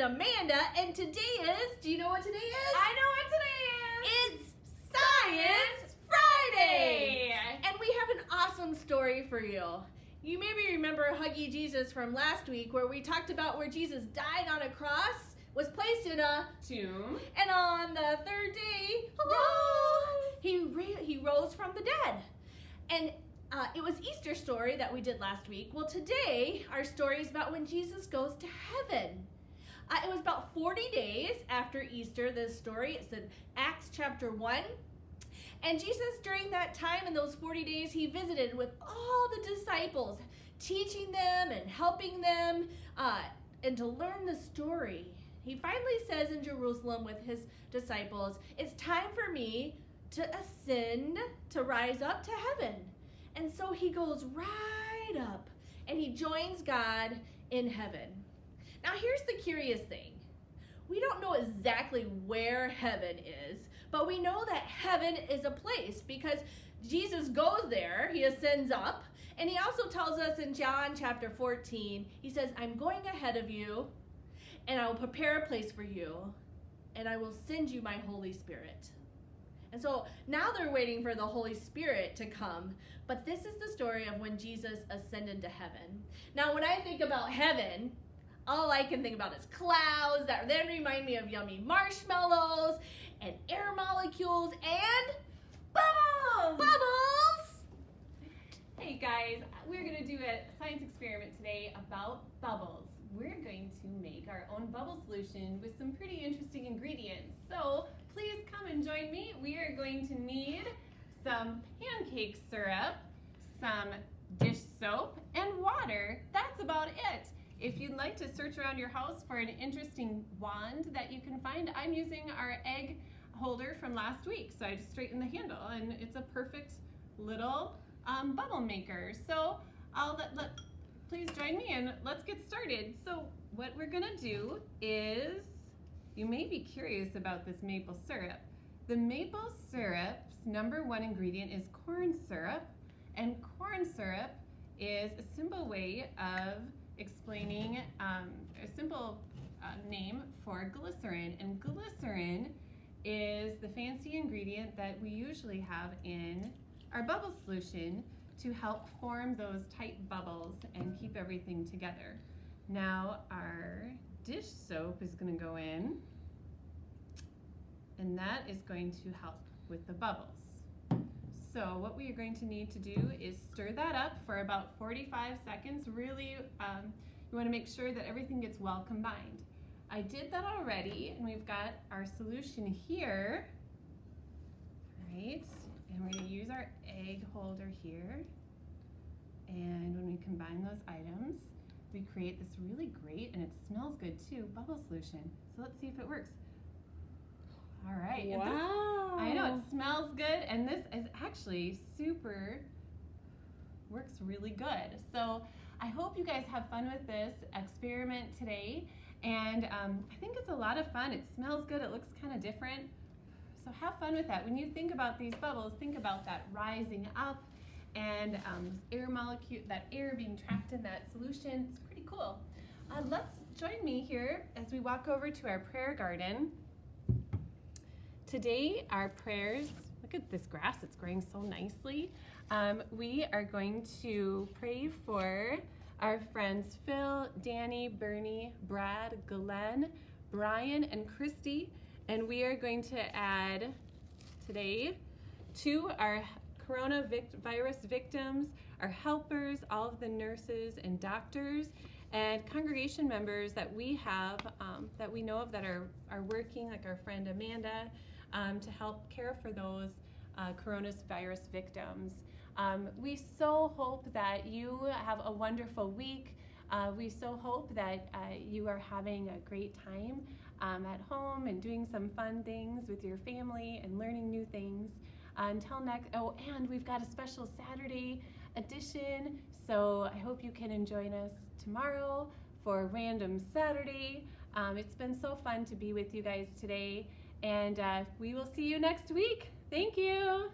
Amanda, and today is, do you know what today is? I know what today is! It's Science Friday! And we have an awesome story for you. You maybe remember Huggy Jesus from last week where we talked about where Jesus died on a cross, was placed in a tomb, and on the third day, he rose from the dead. And it was Easter story that we did last week. Well, today our story is about when Jesus goes to heaven. It was about 40 days after Easter, this story. It's in Acts chapter 1. And Jesus, during that time, in those 40 days, he visited with all the disciples, teaching them and helping them and to learn the story. He finally says in Jerusalem with his disciples, it's time for me to ascend, to rise up to heaven. And so he goes right up and he joins God in heaven. Now here's the curious thing. We don't know exactly where heaven is, but we know that heaven is a place because Jesus goes there, he ascends up, and he also tells us in John chapter 14, he says, I'm going ahead of you, and I will prepare a place for you, and I will send you my Holy Spirit. And so now they're waiting for the Holy Spirit to come, but this is the story of when Jesus ascended to heaven. Now when I think about heaven, all I can think about is clouds that then remind me of yummy marshmallows and air molecules and bubbles! Bubbles! Hey guys, we're going to do a science experiment today about bubbles. We're going to make our own bubble solution with some pretty interesting ingredients. So please come and join me. We are going to need some pancake syrup, some dish soap, and water. That's about it. If you'd like to search around your house for an interesting wand that you can find, I'm using our egg holder from last week. So I just straightened the handle and it's a perfect little bubble maker. So please join me and let's get started. So what we're gonna do is, you may be curious about this maple syrup. The maple syrup's #1 ingredient is corn syrup, and corn syrup is a simple way of explaining a simple name for glycerin, and glycerin is the fancy ingredient that we usually have in our bubble solution to help form those tight bubbles and keep everything together. Now our dish soap is going to go in, and that is going to help with the bubbles. So what we are going to need to do is stir that up for about 45 seconds. Really, you want to make sure that everything gets well combined. I did that already, and we've got our solution here. All right, and we're going to use our egg holder here. And when we combine those items, we create this really great, and it smells good too, bubble solution. So let's see if it works. All right. Wow. I know, it smells good, and this is actually works really good. So I hope you guys have fun with this experiment today, and I think it's a lot of fun. It smells good, it looks kind of different. So have fun with that. When you think about these bubbles, think about that rising up and air molecule, that air being trapped in that solution. It's pretty cool. Let's join me here as we walk over to our prayer garden. Today, our prayers, look at this grass, it's growing so nicely. We are going to pray for our friends Phil, Danny, Bernie, Brad, Glenn, Brian, and Christy. And we are going to add today to our coronavirus victims, our helpers, all of the nurses and doctors, and congregation members that we have, that we know of that are working, like our friend Amanda, to help care for those coronavirus victims. We so hope that you have a wonderful week. We so hope that you are having a great time at home and doing some fun things with your family and learning new things. Until next, oh, and we've got a special Saturday edition, so I hope you can join us tomorrow for Random Saturday. It's been so fun to be with you guys today, and we will see you next week. Thank you.